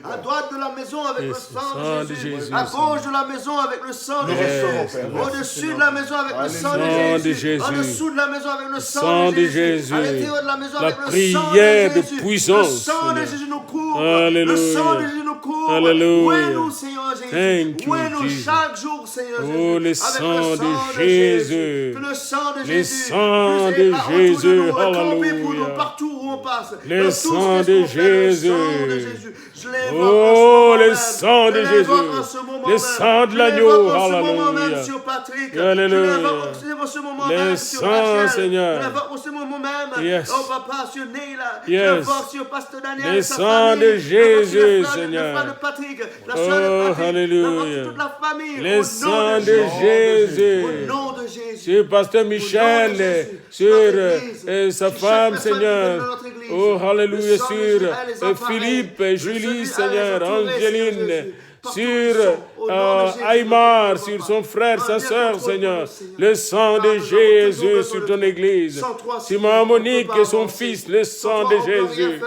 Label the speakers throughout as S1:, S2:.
S1: À droite de la maison avec le sang de Jésus. À gauche de la maison avec le sang de Jésus. Au-dessus de la maison avec le sang de Jésus. En dessous de la maison avec le sang de Jésus. À l'intérieur de la maison avec le sang de Jésus.
S2: Puissance,
S1: le sang de Jésus nous couvre.
S2: Alléluia.
S1: Le sang de Jésus nous couvre.
S2: Alléluia.
S1: Où est nous, Seigneur Jésus? Où est nous chaque jour, Seigneur Jésus?
S2: Oh, le sang de Jésus.
S1: Que le sang de
S2: Le
S1: Jésus.
S2: sang de Jésus.
S1: Alléluia.
S2: Alléluia.
S1: Partout où on passe.
S2: Le sang de Jésus.
S1: Je l'ai
S2: Oh, le sang de Jésus. Le sang de l'agneau. Alléluia.
S1: Sur Patrick.
S2: Alléluia.
S1: Le
S2: sang, Seigneur.
S1: Je l'invoque en ce moment même.
S2: Yes.
S1: Oh, papa, sur Neila.
S2: Yes.
S1: Je l'invoque sur Pasteur Daniel.
S2: Le sang de Jésus, Seigneur.
S1: Le frère de Patrick. La soeur de Patrick.
S2: Alléluia.
S1: Toute la famille.
S2: Le sang de Jésus.
S1: Au nom de Jésus.
S2: Sur Pasteur Michel, sur sa femme, Seigneur. Oh, Alléluia, sur Philippe, Julie, Seigneur, Angéline, sur Aymar, sur son frère, sa soeur, Seigneur. Le sang de Jésus sur ton église. Sur Maman Monique et son fils, le sang de Jésus.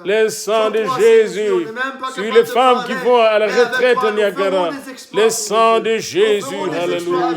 S2: Le sang de Jésus. Sur les femmes qui vont à la retraite au Niagara. Le sang de Jésus. Alléluia.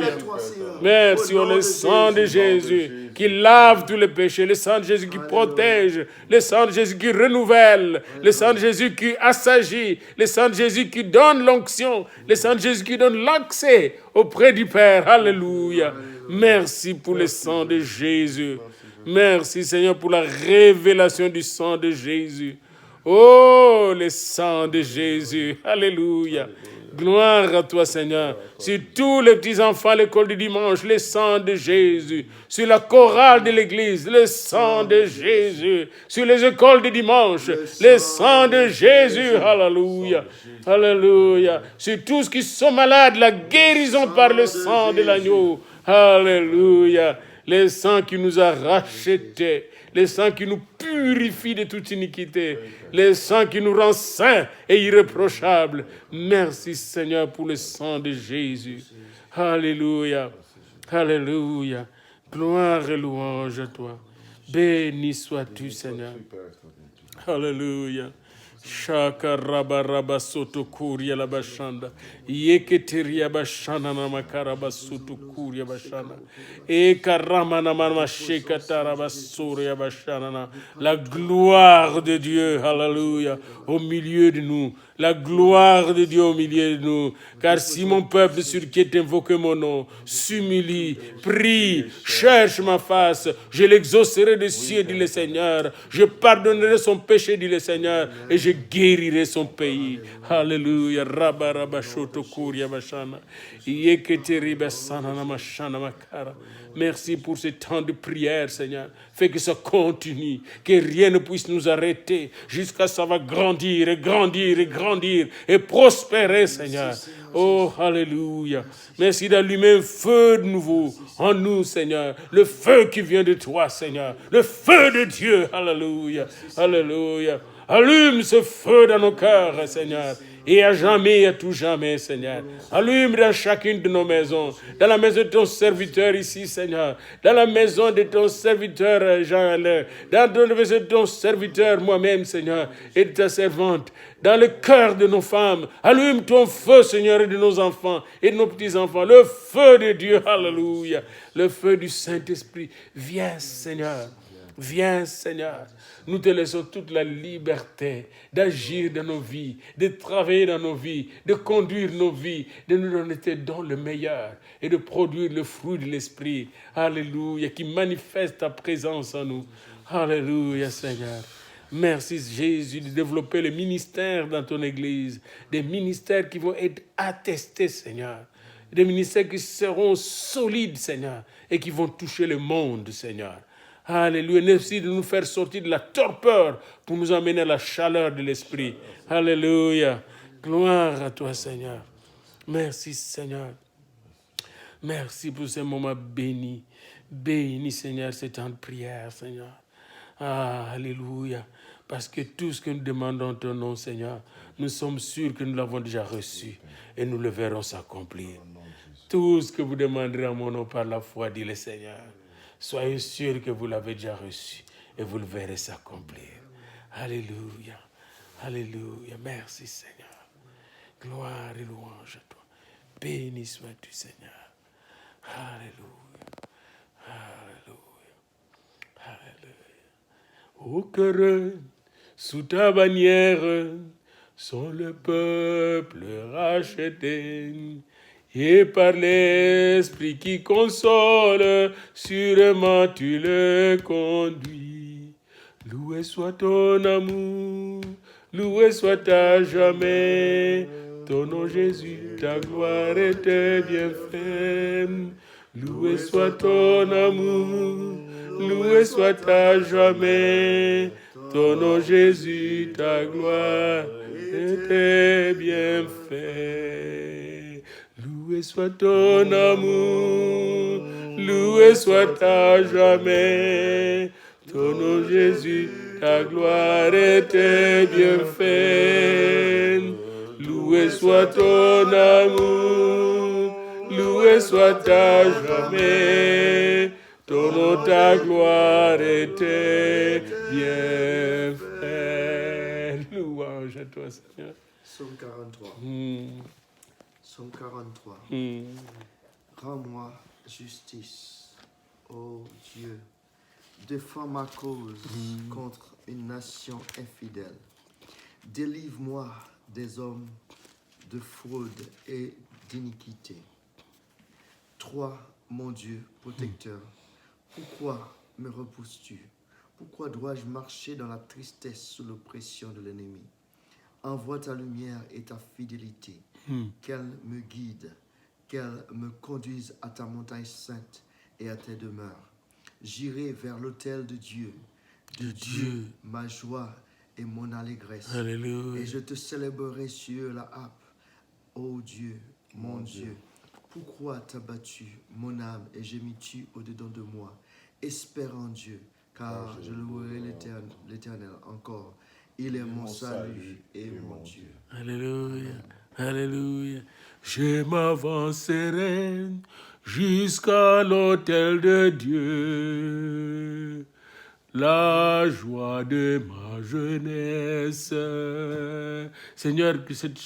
S2: Merci pour le sang de Jésus qui lave tous les péchés, le sang de Jésus qui protège, le sang de Jésus qui renouvelle, le sang de Jésus qui assagit, le sang de Jésus qui donne l'onction, le sang de Jésus qui donne l'accès auprès du Père. Alléluia. Merci pour le sang de Jésus. Merci Seigneur pour la révélation du sang de Jésus. Oh, le sang de Jésus. Alléluia. Gloire à toi, Seigneur. Sur tous les petits-enfants à l'école du dimanche, le sang de Jésus. Sur la chorale de l'église, le sang de Jésus. Sur les écoles du dimanche, le sang de Jésus. Alléluia. Alléluia. Sur tous qui sont malades, la guérison par le sang de l'agneau. Alléluia. Le sang qui nous a rachetés. Le sang qui nous purifie de toute iniquité. Le sang qui nous rend saints et irréprochables. Merci Seigneur pour le sang de Jésus. Alléluia. Alléluia. Gloire et louange à toi. Béni sois-tu Seigneur. Alléluia. Shaka raba raba soto kuria la bashanda. Yeketeria bashana na makaraba soto kuria bashana. E karama na mama sheka taraba soria bashana na. La gloire de Dieu, alléluia, au milieu de nous. La gloire de Dieu au milieu de nous. Car si mon peuple sur qui est invoqué mon nom s'humilie, prie, cherche ma face, je l'exaucerai des cieux, dit le Seigneur. Je pardonnerai son péché, dit le Seigneur, et je guérirai son pays. Alléluia. Rabba rabba shoto kuria bashana. Yeketeri basana na mashana makara. Merci pour ce temps de prière, Seigneur. Fais que ça continue, que rien ne puisse nous arrêter, jusqu'à ce que ça va grandir et grandir et grandir et prospérer, Seigneur. Oh, alléluia. Merci d'allumer un feu de nouveau en nous, Seigneur. Le feu qui vient de toi, Seigneur. Le feu de Dieu. Alléluia. Alléluia. Allume ce feu dans nos cœurs, Seigneur. Et à jamais, et à tout jamais, Seigneur. Allume dans chacune de nos maisons. Dans la maison de ton serviteur ici, Seigneur. Dans la maison de ton serviteur Jean-Alain. Dans la maison de ton serviteur moi-même, Seigneur. Et de ta servante. Dans le cœur de nos femmes. Allume ton feu, Seigneur, et de nos enfants et de nos petits-enfants. Le feu de Dieu, alléluia. Le feu du Saint-Esprit. Viens, Seigneur. Viens, Seigneur. Nous te laissons toute la liberté d'agir dans nos vies, de travailler dans nos vies, de conduire nos vies, de nous donner tes dons le meilleur et de produire le fruit de l'Esprit. Alléluia, qui manifeste ta présence en nous. Alléluia, Seigneur. Merci, Jésus, de développer le ministère dans ton Église. Des ministères qui vont être attestés, Seigneur. Des ministères qui seront solides, Seigneur, et qui vont toucher le monde, Seigneur. Alléluia. Merci de nous faire sortir de la torpeur pour nous amener à la chaleur de l'Esprit. Alléluia. Gloire à toi, Seigneur. Merci, Seigneur. Merci pour ce moment béni. Béni, Seigneur, ce temps de prière, Seigneur. Ah, alléluia. Parce que tout ce que nous demandons en ton nom, Seigneur, nous sommes sûrs que nous l'avons déjà reçu et nous le verrons s'accomplir. Tout ce que vous demanderez en mon nom par la foi, dit le Seigneur. Soyez sûrs que vous l'avez déjà reçu et vous le verrez s'accomplir. Alléluia. Alléluia. Merci Seigneur. Gloire et louange à toi. Béni sois-tu Seigneur. Alléluia. Alléluia. Alléluia. Au cœur, sous ta bannière, sont le peuple racheté. Et par l'Esprit qui console, sûrement tu le conduis. Loué soit ton amour, loué soit à jamais. Ton nom Jésus, ta gloire et tes bienfaits. Loué soit ton amour, loué soit à jamais. Ton nom Jésus, ta gloire et tes bienfaits. Loué soit ton amour, loué soit à jamais. Ton nom Jésus, ta gloire et tes bienfaits. Loué soit ton amour, loué soit à jamais. Ton nom, ta gloire et tes bienfaits. Louange à toi, Seigneur.
S1: Psaume 43. Psaume 43. Rends-moi justice, ô Dieu. Défends ma cause contre une nation infidèle. Délivre-moi des hommes de fraude et d'iniquité. Toi, mon Dieu, protecteur, pourquoi me repousses-tu? Pourquoi dois-je marcher dans la tristesse sous l'oppression de l'ennemi? Envoie ta lumière et ta fidélité, qu'elle me guide, qu'elle me conduise à ta montagne sainte et à tes demeures. J'irai vers l'autel de Dieu, ma joie et mon allégresse.
S2: Alléluia.
S1: Et je te célébrerai sur la harpe. Ô Dieu, mon Dieu, pourquoi t'as battu mon âme et gémis-tu au-dedans de moi? Espère en Dieu, car je louerai l'Éternel encore. Il est mon salut et mon Dieu.
S2: Alléluia. Alléluia. Je m'avancerai jusqu'à l'autel de Dieu, la joie de ma jeunesse. Seigneur, que cette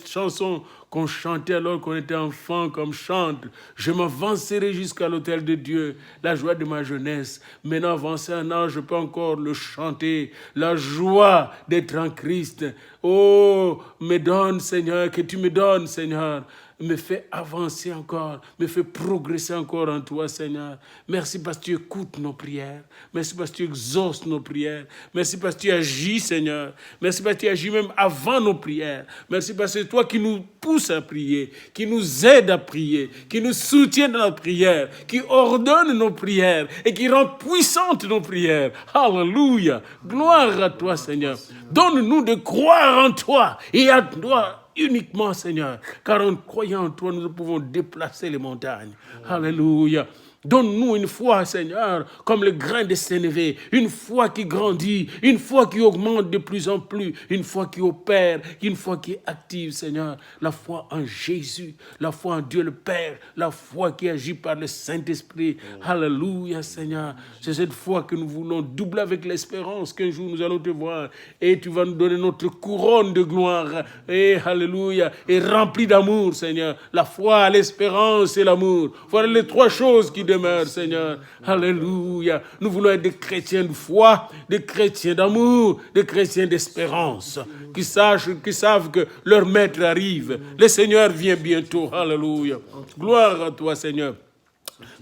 S2: chanson qu'on chantait alors qu'on était enfant, comme chante, je m'avancerai jusqu'à l'autel de Dieu, la joie de ma jeunesse. Maintenant, avancé un an, je peux encore le chanter, la joie d'être en Christ. Oh, me donne, Seigneur, que tu me donnes, Seigneur. Me fais avancer encore, me fais progresser encore en toi, Seigneur. Merci parce que tu écoutes nos prières. Merci parce que tu exauces nos prières. Merci parce que tu agis, Seigneur. Merci parce que tu agis même avant nos prières. Merci parce que c'est toi qui nous pousse à prier, qui nous aide à prier, qui nous soutient dans la prière, qui ordonne nos prières et qui rend puissantes nos prières. Alléluia. Gloire à toi, Seigneur. Donne-nous de croire en toi et à toi uniquement, Seigneur, car en croyant en toi, nous pouvons déplacer les montagnes. Alléluia. Donne-nous une foi, Seigneur, comme le grain de sénévé, une foi qui grandit, une foi qui augmente de plus en plus, une foi qui opère, une foi qui est active, Seigneur. La foi en Jésus, la foi en Dieu le Père, la foi qui agit par le Saint-Esprit. Alléluia, Seigneur. C'est cette foi que nous voulons doubler avec l'espérance qu'un jour nous allons te voir et tu vas nous donner notre couronne de gloire. Et alléluia, et rempli d'amour, Seigneur. La foi, l'espérance et l'amour. Voilà les trois choses qui demeure, Seigneur. Alléluia. Nous voulons être des chrétiens de foi, des chrétiens d'amour, des chrétiens d'espérance, qui savent que leur maître arrive. Le Seigneur vient bientôt. Alléluia. Gloire à toi, Seigneur.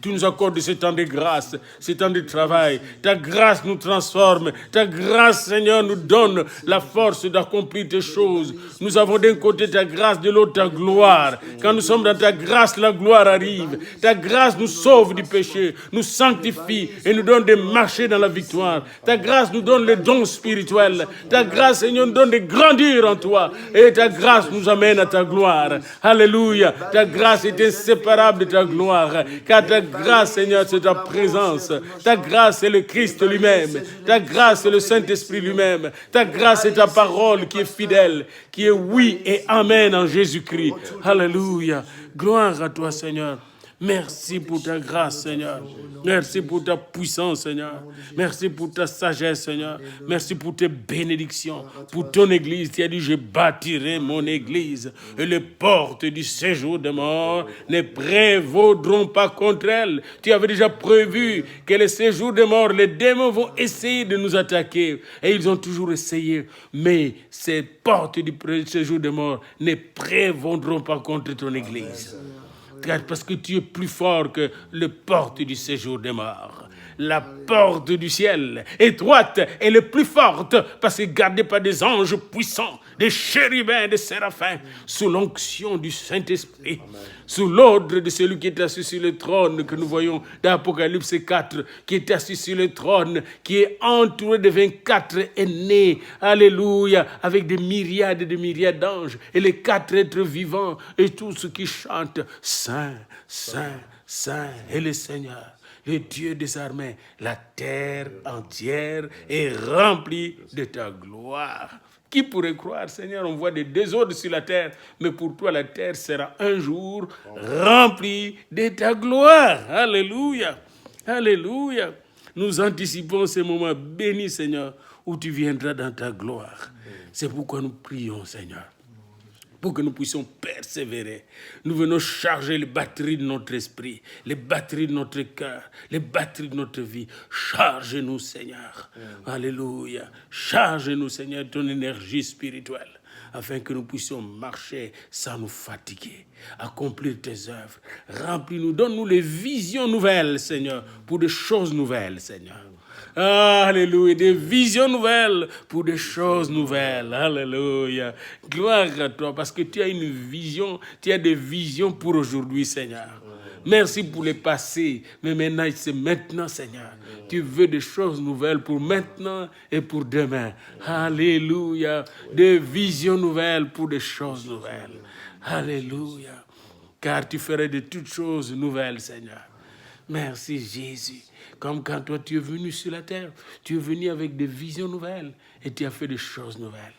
S2: Tu nous accordes ce temps de grâce, ce temps de travail. Ta grâce nous transforme. Ta grâce, Seigneur, nous donne la force d'accomplir tes choses. Nous avons d'un côté ta grâce, de l'autre ta gloire. Quand nous sommes dans ta grâce, la gloire arrive. Ta grâce nous sauve du péché, nous sanctifie et nous donne de marcher dans la victoire. Ta grâce nous donne les dons spirituels. Ta grâce, Seigneur, nous donne de grandir en toi. Et ta grâce nous amène à ta gloire. Alléluia. Ta grâce est inséparable de ta gloire. Car ta grâce, Seigneur, c'est ta présence. Ta grâce, c'est le Christ lui-même. Ta grâce, c'est le Saint-Esprit lui-même. Ta grâce, c'est ta parole qui est fidèle, qui est oui et amen en Jésus-Christ. Alléluia. Gloire à toi, Seigneur. Merci pour ta grâce, Seigneur. Merci pour ta puissance, Seigneur. Merci pour ta sagesse, Seigneur. Merci pour tes bénédictions, pour ton Église. Tu as dit, je bâtirai mon Église et les portes du séjour des morts ne prévaudront pas contre elle. Tu avais déjà prévu que le séjour des morts, les démons vont essayer de nous attaquer. Et ils ont toujours essayé. Mais ces portes du séjour des morts ne prévaudront pas contre ton Église. Parce que tu es plus fort que les portes du séjour des morts. La porte du ciel, étroite, elle est plus forte parce que gardée par des anges puissants, des chérubins, des séraphins, sous l'onction du Saint-Esprit, sous l'ordre de celui qui est assis sur le trône que nous voyons dans Apocalypse 4, qui est assis sur le trône, qui est entouré de 24 aînés, alléluia, avec des myriades et des myriades d'anges, et les 4 êtres vivants, et tous ceux qui chantent, Saint, Saint, Saint est le Seigneur, le Dieu des armées. La terre entière est remplie de ta gloire. Qui pourrait croire, Seigneur, on voit des désordres sur la terre, mais pour toi, la terre sera un jour remplie de ta gloire. Alléluia, alléluia. Nous anticipons ce moment béni, Seigneur, où tu viendras dans ta gloire. C'est pourquoi nous prions, Seigneur, pour que nous puissions persévérer. Nous venons charger les batteries de notre esprit, les batteries de notre cœur, les batteries de notre vie. Charge-nous, Seigneur. Alléluia. Charge-nous, Seigneur, de ton énergie spirituelle, afin que nous puissions marcher sans nous fatiguer, accomplir tes œuvres. Remplis-nous, donne-nous les visions nouvelles, Seigneur, pour des choses nouvelles, Seigneur. Alléluia, des visions nouvelles pour des choses nouvelles. Alléluia. Gloire à toi, parce que tu as une vision, tu as des visions pour aujourd'hui, Seigneur. Merci pour le passé, mais maintenant, c'est maintenant, Seigneur. Tu veux des choses nouvelles pour maintenant et pour demain. Alléluia. Des visions nouvelles pour des choses nouvelles. Alléluia. Car tu ferais de toutes choses nouvelles, Seigneur. Merci, Jésus. Comme quand toi, tu es venu sur la terre, tu es venu avec des visions nouvelles et tu as fait des choses nouvelles.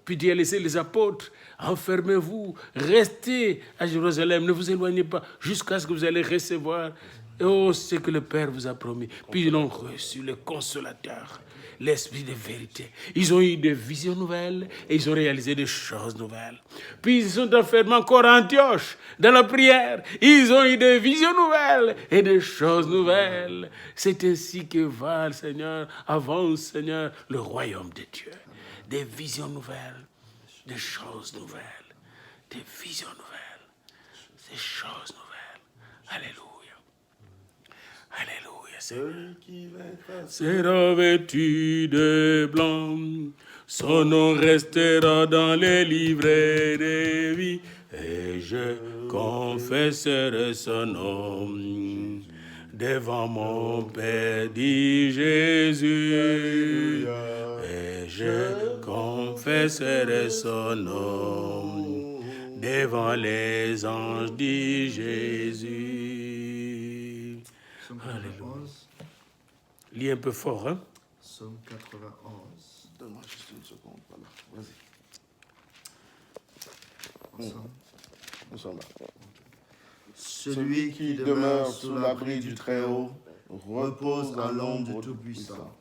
S2: Puis tu as laissé les apôtres, enfermez-vous, restez à Jérusalem, ne vous éloignez pas jusqu'à ce que vous allez recevoir ce que le Père vous a promis. Puis ils ont reçu le Consolateur, l'Esprit de vérité. Ils ont eu des visions nouvelles et ils ont réalisé des choses nouvelles. Puis ils sont enfermés encore à Antioche, dans la prière. Ils ont eu des visions nouvelles et des choses nouvelles. C'est ainsi que va, Seigneur, avance, Seigneur, le royaume de Dieu. Des visions nouvelles, des choses nouvelles, des visions nouvelles, des choses nouvelles. Alléluia. Alléluia, Seigneur. Sera vêtu de blanc, son nom restera dans les livrets de vie, et je confesserai son nom devant mon Père, dit Jésus, et je confesserai son nom devant les anges, dit Jésus. Alléluia. Lis un peu fort, hein?
S1: Psaume 91.
S3: Donne-moi juste une seconde. Voilà. Vas-y. Nous sommes là.
S1: Celui qui demeure sous l'abri du Très-Haut repose à l'ombre du Tout-Puissant.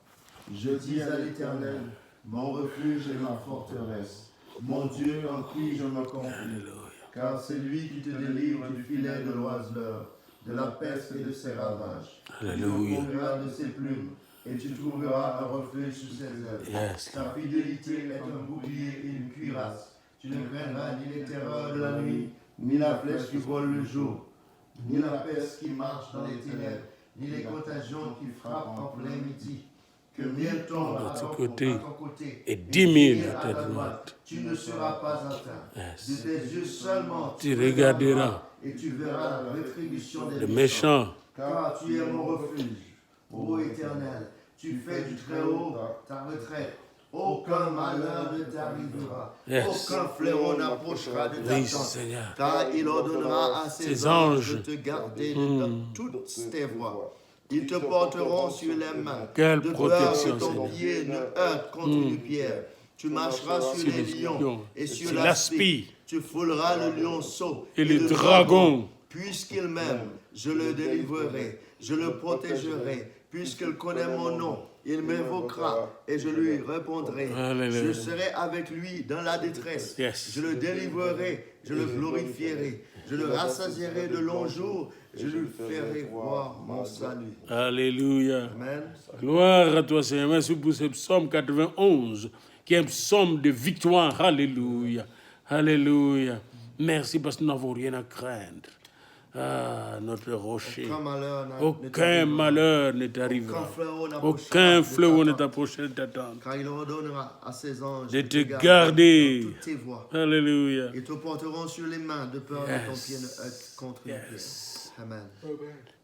S1: Je dis à l'Éternel, mon refuge et ma forteresse, mon Dieu en qui je me confie. Car c'est lui qui te délivre du filet de l'oiseleur, de la peste et de ses ravages.
S2: Alléluia.
S1: Tu couvriras de ses plumes, et tu trouveras un refuge sous ses ailes.
S2: Yes.
S1: Ta fidélité est un bouclier et une cuirasse. Tu ne craindras ni les terreurs de la nuit, ni la flèche qui vole le jour, ni la peste qui marche dans les ténèbres, ni les contagions qui frappent en plein midi. Que 1000 tombent à ton côté
S2: et 10 000
S1: à ta droite, tu ne seras pas atteint.
S2: Yes.
S1: De tes yeux seulement
S2: Tu regarderas
S1: et tu verras la rétribution des
S2: le méchant.
S1: Car tu es mon refuge, ô Éternel. Tu fais du Très-Haut ta retraite. Aucun malheur ne t'arrivera.
S2: Yes.
S1: Aucun fléau n'approchera de ta
S2: Oui,
S1: tente.
S2: Seigneur.
S1: Car il ordonnera à ses anges de te garder dans toutes tes voies. Ils te porteront sur les mains.
S2: Quelle
S1: de
S2: protection,
S1: peur que ton pied ne heurte contre une pierre. Tu marcheras sur les lions et sur l'aspi. Tu fouleras le lionceau
S2: Et le dragon.
S1: Puisqu'il m'aime, je le délivrerai, je le protégerai. Puisqu'il connaît mon nom, il m'évoquera et je lui répondrai. Je serai avec lui dans la détresse. Je le délivrerai, je le glorifierai. Je le rassasierai de longs jours. Je lui ferai voir mon salut.
S2: Alléluia.
S1: Amen.
S2: Gloire à toi, Seigneur. Merci pour ce psaume 91, qui est un psaume de victoire. Alléluia. Alléluia. Merci parce que nous n'avons rien à craindre. Ah, notre rocher. Aucun malheur n'est arrivé. Aucun fléau n'est approché de t'attendre.
S1: Car il ordonnera à ses anges
S2: de te garder
S1: dans toutes tes voies.
S2: Alléluia.
S1: Ils te porteront sur les mains de peur que ton pied ne heurte contre une pierre. Amen.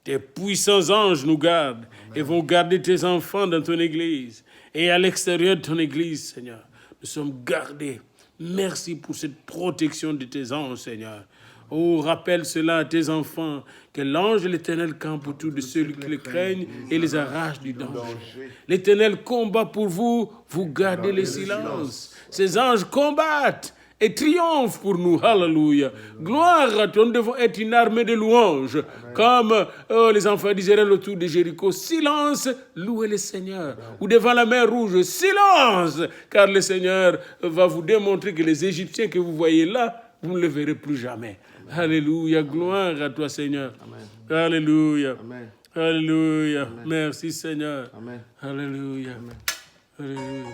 S2: Tes puissants anges nous gardent et vont garder tes enfants dans ton église et à l'extérieur de ton église, Seigneur. Nous sommes gardés. Merci pour cette protection de tes anges, Seigneur. Oh, rappelle cela à tes enfants, que l'ange de l'Éternel campe autour de ceux qui le craignent et les arrache du danger. L'Éternel combat pour vous, vous gardez le silence. Ces anges combattent et triomphent pour nous. Alléluia. Gloire à toi, nous devons être une armée de louanges. Comme les enfants d'Israël autour de Jéricho. Silence, louez le Seigneur. Ou devant la mer rouge, silence, car le Seigneur va vous démontrer que les Égyptiens que vous voyez là, vous ne les verrez plus jamais. Alléluia, gloire à toi, Seigneur. Amen. Alléluia. Amen. Alléluia. Amen. Merci, Seigneur. Amen. Alléluia. Amen. Alléluia.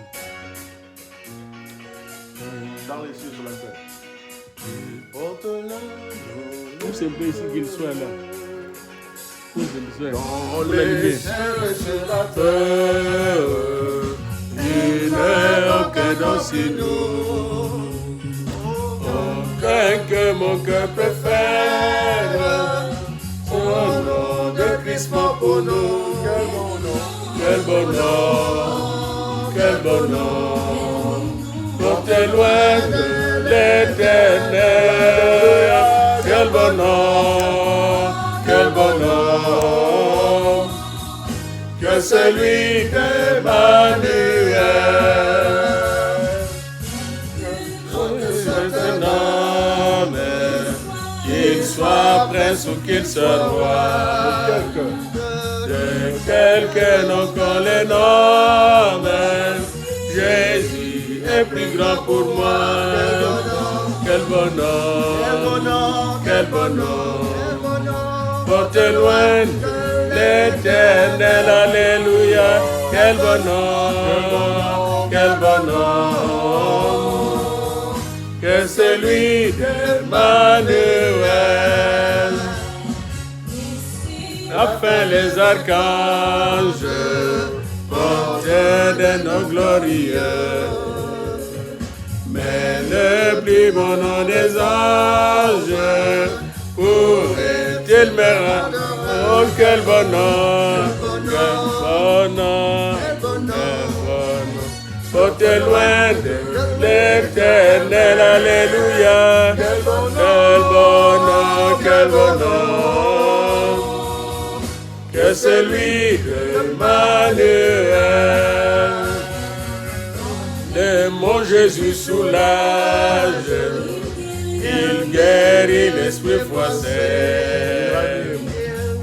S3: Dans les cieux sur la terre.
S2: Où c'est possible qu'il soit là? Où c'est qu'il soit?
S3: Dans les cieux sur la terre, il n'est aucun dans nous.
S2: Que mon cœur préfère,
S3: au nom de Christ mort pour nous.
S2: Quel bon nom, quel bon nom, porté loin de l'Éternel. Quel bon nom, que celui d'Emmanuel. Qu'il soit prince ou qu'il soit roi, de quelque nom qu'on les nomme, Jésus est plus grand pour moi. Quel bon nom, quel bon nom, porté loin de l'Éternel, alléluia. Quel bon nom, que celui d'Emmanuel. Afin les archanges porteurs de nos glorieux, mais le plus bon nom des anges pourrait-il me rendre? Oh, quel bon nom, quel bon nom, porté loin de l'Éternel, alléluia. Quel bon nom, que celui d'Emmanuel. Le mon Jésus soulage, il guérit l'esprit froissé,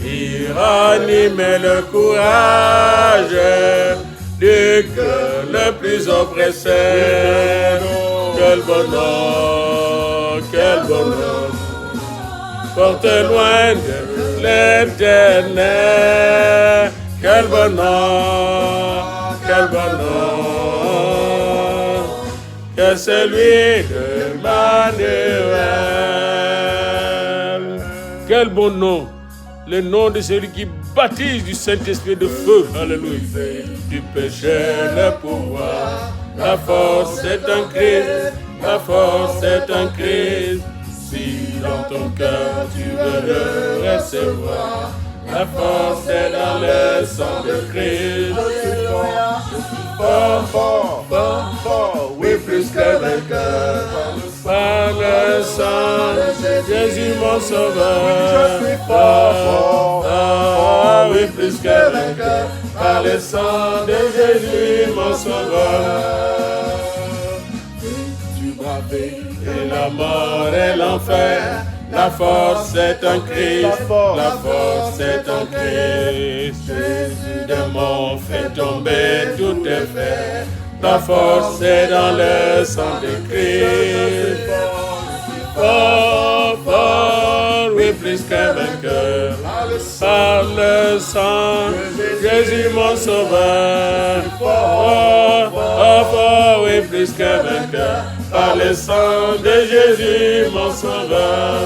S2: il ranime le courage du cœur le plus oppressé. Quel bon nom, porte loin de l'Éternel. Quel bon nom, que celui d'Emmanuel. Quel bon nom, le nom de celui qui baptise du Saint-Esprit de feu. Alléluia. Du péché le pouvoir, la force est en Christ, la force est en Christ. Si dans ton cœur tu veux le recevoir, la force est dans le sang de Christ. Fort, oui, plus que vainqueur. Par le sang de Jésus mon sauveur. Oui, plus que vainqueur. Par le sang de Jésus mon sauveur. Tu braves et la mort et l'enfer, La force est en Christ. La force est en Christ. Jésus de mon fait tomber tout est fait. La force est dans le sang de Christ. Fort, fort, oui, plus qu'un vainqueur. Par le sang, Jésus mon sauveur. Fort, fort, fort, oui, plus qu'un vainqueur. Par le sang de Jésus mon sauveur.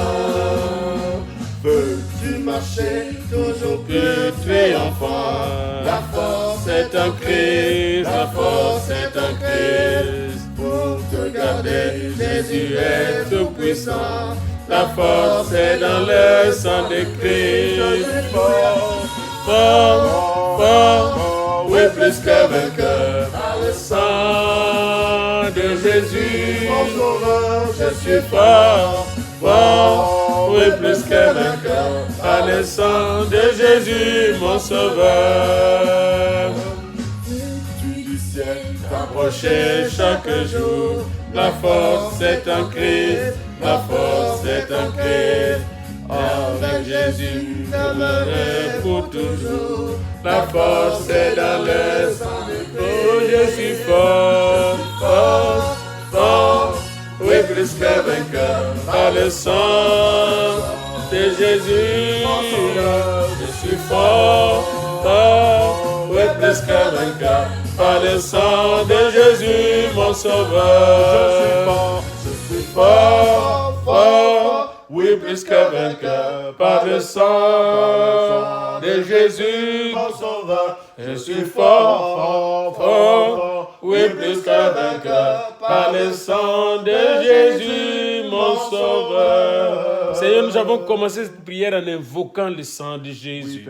S3: Veux-tu marcher toujours plus triomphant?
S2: La force est en Christ, la force est en Christ.
S3: Pour te garder,
S2: Jésus est tout puissant. La force est dans le sang de Christ. Fort, fort, fort, oui, plus que vainqueur. Par le sang de Jésus,
S3: mon sauveur,
S2: je suis fort, fort, oui, plus que vainqueur. Par le sang de Jésus, mon sauveur.
S3: du ciel,
S2: Approcher chaque jour, la force est en Christ, la force est en Christ. Avec Jésus, j'aimerai pour toujours. La force est dans le sang de Christ. Oh, je suis fort, fort, fort, oui, plus que vainqueur. Par le sang de Jésus, je suis fort, fort, oui, plus que vainqueur. Par le sang de Jésus, mon sauveur. Je suis fort, fort, oui, plus que vainqueur. Par le sang de Jésus,
S3: mon sauveur,
S2: je suis fort, fort, oui, plus que vainqueur. Par le sang de Jésus, mon sauveur. Seigneur, nous avons commencé cette prière en invoquant le sang de Jésus.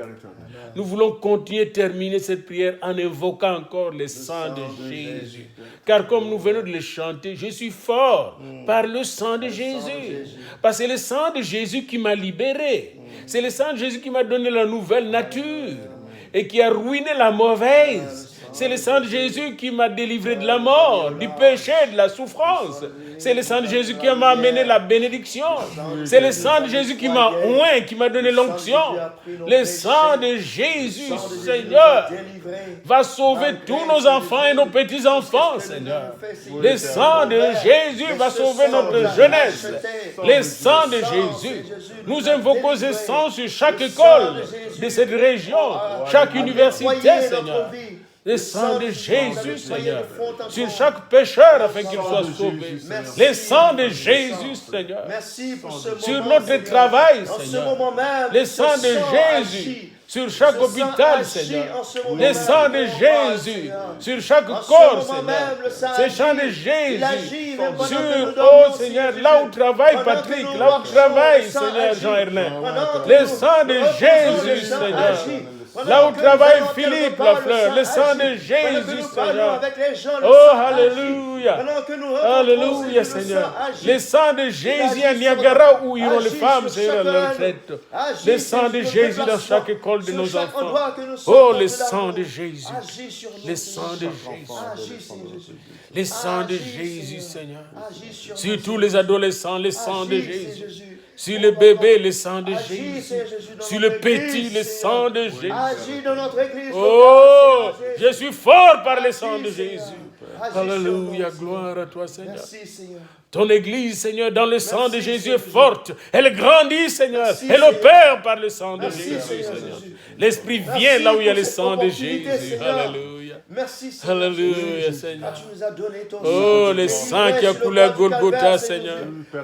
S2: Nous voulons continuer, terminer cette prière en invoquant encore le sang de Jésus. Car comme nous venons de le chanter, je suis fort par le sang de Jésus. Parce que c'est le sang de Jésus qui m'a libéré. C'est le sang de Jésus qui m'a donné la nouvelle nature et qui a ruiné la mauvaise. C'est le sang de Jésus qui m'a délivré de la mort, du péché, de la souffrance. C'est le sang de Jésus qui m'a amené la bénédiction. C'est le sang de Jésus qui m'a oint, qui m'a donné l'onction. Le sang de Jésus, Seigneur, va sauver tous nos enfants et nos petits-enfants, Seigneur. Le sang de Jésus va sauver notre jeunesse. Le sang de Jésus. Nous invoquons ce sang sur chaque école de cette région, chaque université, Seigneur. Le sang de Jésus, Seigneur, sur chaque pécheur afin qu'il soit sauvé. Le sang de Jésus, Seigneur, sur notre travail, Seigneur. Le sang de Jésus sur chaque hôpital, Seigneur. Le sang de Jésus sur chaque corps, Seigneur. Le sang de Jésus sur, oh Seigneur, là où travaille Patrick, là où travaille, Seigneur Jean-Herlin. Le sang de Jésus, Seigneur. Là où travaille Philippe Lafleur, le sang de Jésus, Seigneur. Oh, alléluia. Alléluia, Seigneur. Le sang de Jésus à Niagara où iront les femmes, Seigneur, à la retraite. Le sang de Jésus dans chaque école de nos enfants. Oh, le sang de Jésus. Le sang de Jésus. Le sang de Jésus, Seigneur. Sur tous les adolescents, le sang de Jésus. Sur le bébé, le sang de Jésus. Sur le petit, le sang de Jésus. Oh, je suis fort par le sang de Jésus. Alléluia, gloire à toi, Seigneur. Ton Église, Seigneur, dans le sang de Jésus est forte. Elle grandit, Seigneur. Elle opère par le sang de Jésus, Seigneur. L'Esprit vient là où il y a le sang de Jésus. Alléluia.
S3: Merci, Seigneur.
S2: Alléluia, Seigneur.
S3: Tu nous as donné ton
S2: Oh, le sang qui a coulé à Golgotha, Seigneur.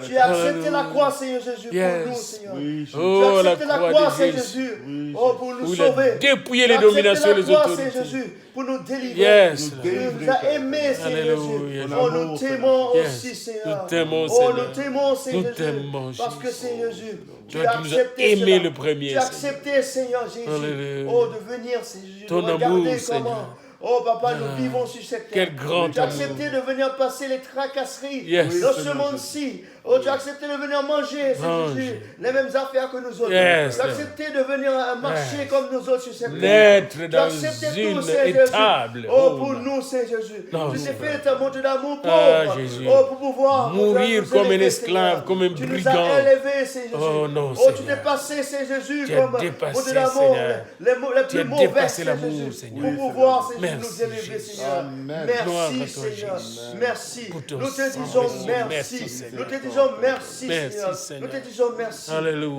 S3: Tu as accepté la croix, Seigneur Jésus, pour nous, Seigneur.
S2: Oh,
S3: tu as accepté la croix, Seigneur Jésus, pour nous sauver.
S2: Dépouiller les dominations et les autorités.
S3: Jésus, pour nous délivrer.
S2: Yes.
S3: Tu nous as aimés, Seigneur Jésus. Oh, nous t'aimons aussi, Seigneur.
S2: Nous t'aimons,
S3: oh,
S2: Seigneur.
S3: nous t'aimons, Seigneur
S2: Jésus.
S3: Parce que, Seigneur Jésus,
S2: tu as aimé le premier.
S3: Tu as accepté, Seigneur Jésus, oh, de venir, Seigneur Jésus.
S2: Ton amour, Seigneur.
S3: Oh papa, nous vivons sur cette terre.
S2: Quel grand
S3: tu as accepté de venir passer les tracasseries
S2: yes.
S3: dans ce monde-ci Oh, tu as accepté de venir manger, Seigneur Jésus, les mêmes affaires que nous autres. Tu as accepté de venir marcher comme nous autres sur cette terre. Tu as accepté tout, Seigneur Jésus. Oh, pour nous, Seigneur Jésus. Tu t'es fait un monte d'amour pauvre. Oh, pour pouvoir
S2: mourir comme un esclave, comme un brigand.
S3: Tu nous as élevés, Seigneur Jésus.
S2: Oh non,
S3: oh, tu t'es passé, Seigneur Jésus, comme monte d'amour, les plus mauvais, Seigneur Jésus. Pour pouvoir, Seigneur, nous élever, Seigneur. Merci, Seigneur. Merci. Nous te disons merci. Nous te disons merci, Seigneur. Nous te disons merci.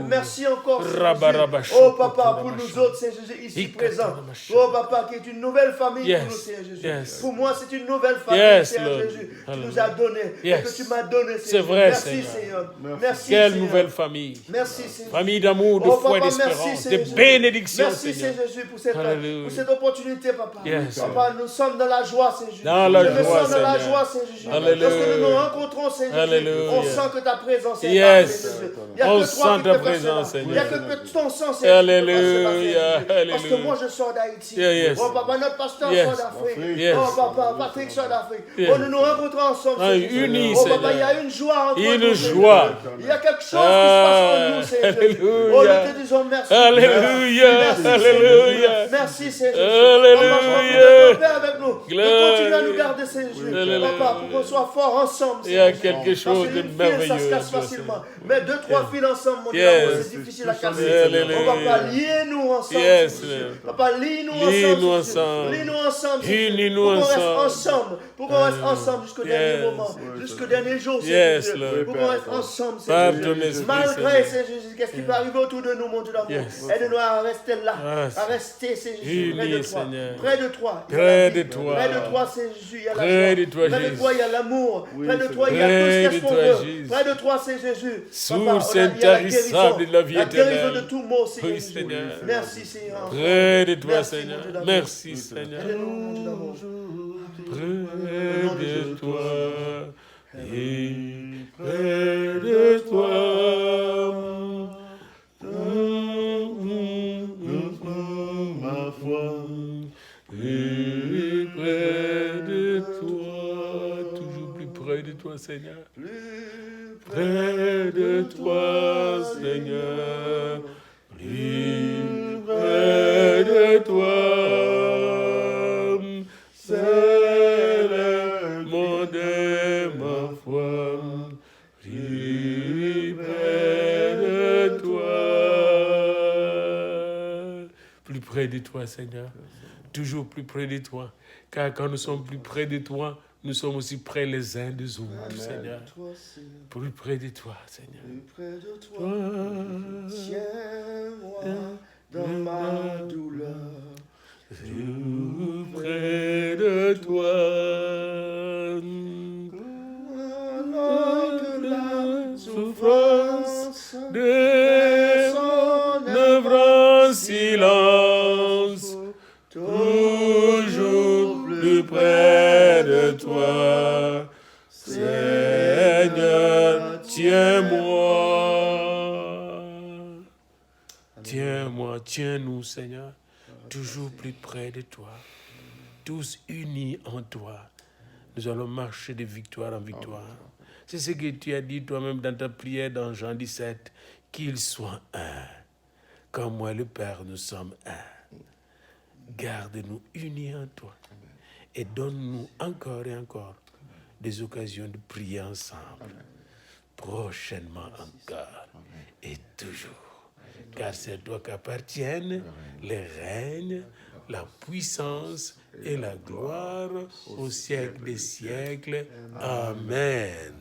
S3: Merci encore, Seigneur Jésus. Oh, Papa, pour nous autres, Seigneur Jésus, ici présents. Oh, Papa, qui est une nouvelle famille pour nous, Seigneur Jésus. Pour moi, c'est une nouvelle famille, Seigneur Jésus. Tu nous as donné, que tu m'as donné, Seigneur.
S2: C'est vrai,
S3: merci, Seigneur. Merci,
S2: quelle nouvelle famille.
S3: Merci, Seigneur.
S2: Famille d'amour, de foi et d'espérance, de bénédiction,
S3: merci,
S2: Seigneur.
S3: Merci, Jésus, pour cette opportunité, Papa. Papa, nous sommes dans la joie, Seigneur Jésus.
S2: Dans la joie,
S3: nous sommes dans la
S2: Seigneur.
S3: joie, Seigneur Jésus.
S2: Alléluia.
S3: Lorsque nous nous rencontrons, Seigneur Jésus, on sent que ta présence est là,
S2: Yes.
S3: Seigneur Jésus. Il y a
S2: On
S3: que
S2: sent
S3: toi qui
S2: ta
S3: peux faire
S2: présence,
S3: cela. Il
S2: Seigneur.
S3: n'y a que ton sang, Seigneur.
S2: Alléluia.
S3: Parce que moi, je sors d'Haïti.
S2: Yes.
S3: Oh, Papa, notre pasteur
S2: Yes.
S3: sort d'Afrique.
S2: Yes.
S3: Oh, Papa, Patrick sort d'Afrique.
S2: Yes.
S3: Oh, nous nous rencontrons ensemble, Seigneur Jésus.
S2: Unis,
S3: Oh,
S2: Seigneur.
S3: Papa, il y a une joie entre
S2: Une
S3: nous,
S2: joie.
S3: Seigneur. Il y a quelque chose qui se passe en nous, Seigneur Jésus. Oh, nous te disons merci.
S2: Alléluia.
S3: Merci,
S2: Alléluia.
S3: Seigneur. Merci, Seigneur.
S2: Alléluia.
S3: Papa, avec nous.
S2: Gloire.
S3: Continue à nous garder, Seigneur Jésus.
S2: Alléluia.
S3: Papa, pour qu'on soit forts ensemble.
S2: Il y a
S3: Seigneur.
S2: quelque chose de
S3: Parce qu'une file,
S2: merveilleux.
S3: ça se casse facilement. Mais 2-3 fils ensemble, mon Dieu,
S2: Yes.
S3: c'est difficile à casser.
S2: Alléluia.
S3: On va pas lier nous ensemble.
S2: Yes,
S3: Seigneur Jésus.
S2: Lord.
S3: Papa, lie-nous
S2: Lie-nous
S3: ensemble.
S2: ensemble.
S3: Lie-nous ensemble. Seigneur.
S2: Unis-nous
S3: Pour qu'on reste
S2: ensemble.
S3: ensemble. Pour qu'on reste ensemble jusqu'au dernier
S2: Yes.
S3: moment. Jusqu'au dernier jour,
S2: Yes,
S3: Seigneur Jésus.
S2: Lord.
S3: Pour qu'on reste ensemble,
S2: Par
S3: Seigneur
S2: ton
S3: Jésus.
S2: esprit,
S3: Malgré,
S2: Seigneur.
S3: Seigneur Jésus, qu'est-ce qui peut arriver autour de nous, mon Dieu d'amour.
S2: Yes.
S3: Aide-nous à rester là.
S2: Yes.
S3: À rester, Seigneur Jésus, près de
S2: Unis,
S3: toi.
S2: Seigneur.
S3: Près de toi. il y a
S2: Près
S3: la
S2: de
S3: vie.
S2: toi.
S3: Près de toi, Seigneur Jésus, il y a la
S2: Près
S3: joie.
S2: de toi,
S3: Près de
S2: Jésus.
S3: toi, il y a l'amour. Près de toi, il y a
S2: Près
S3: tout ce
S2: de
S3: qu'on
S2: toi,
S3: veut.
S2: Jésus.
S3: Près de toi, Seigneur Jésus.
S2: Source
S3: Papa, il y a la
S2: intarissable
S3: guérison.
S2: de la vie
S3: La guérison
S2: éternelle.
S3: de tout mot, Seigneur
S2: Oui,
S3: Jésus.
S2: Seigneur.
S3: Merci, Seigneur.
S2: Près de toi,
S3: Merci,
S2: Seigneur.
S3: mon Dieu d'amour.
S2: Merci, Seigneur.
S3: Aide-nous, mon Dieu d'amour.
S2: Près de toi. Et près de toi. Ma foi. Plus près de toi. Toujours plus près de toi, Seigneur. Près de toi, Seigneur. Plus près de toi. C'est le monde et ma foi. Plus près de toi. Plus près de toi, Seigneur. Toujours plus près de toi. Car quand nous sommes plus près de toi, nous sommes aussi près les uns des autres, Seigneur. Plus près de toi, Seigneur.
S3: Plus près de toi. Tiens-moi dans ma douleur.
S2: Plus près de toi.
S3: Alors que la souffrance
S2: de son œuvre en silence, toujours plus près de toi, Seigneur, tiens-moi. Tiens-moi, tiens-nous, Seigneur, toujours plus près de toi, tous unis en toi. Nous allons marcher de victoire en victoire. C'est ce que tu as dit toi-même dans ta prière dans Jean 17, qu'ils soient un. Comme moi et le Père, nous sommes un. Garde-nous unis en toi. Et donne-nous encore et encore des occasions de prier ensemble. Prochainement encore. Et toujours. Car c'est toi qu'appartiennent les règnes, la puissance et la gloire au siècle des siècles. Amen.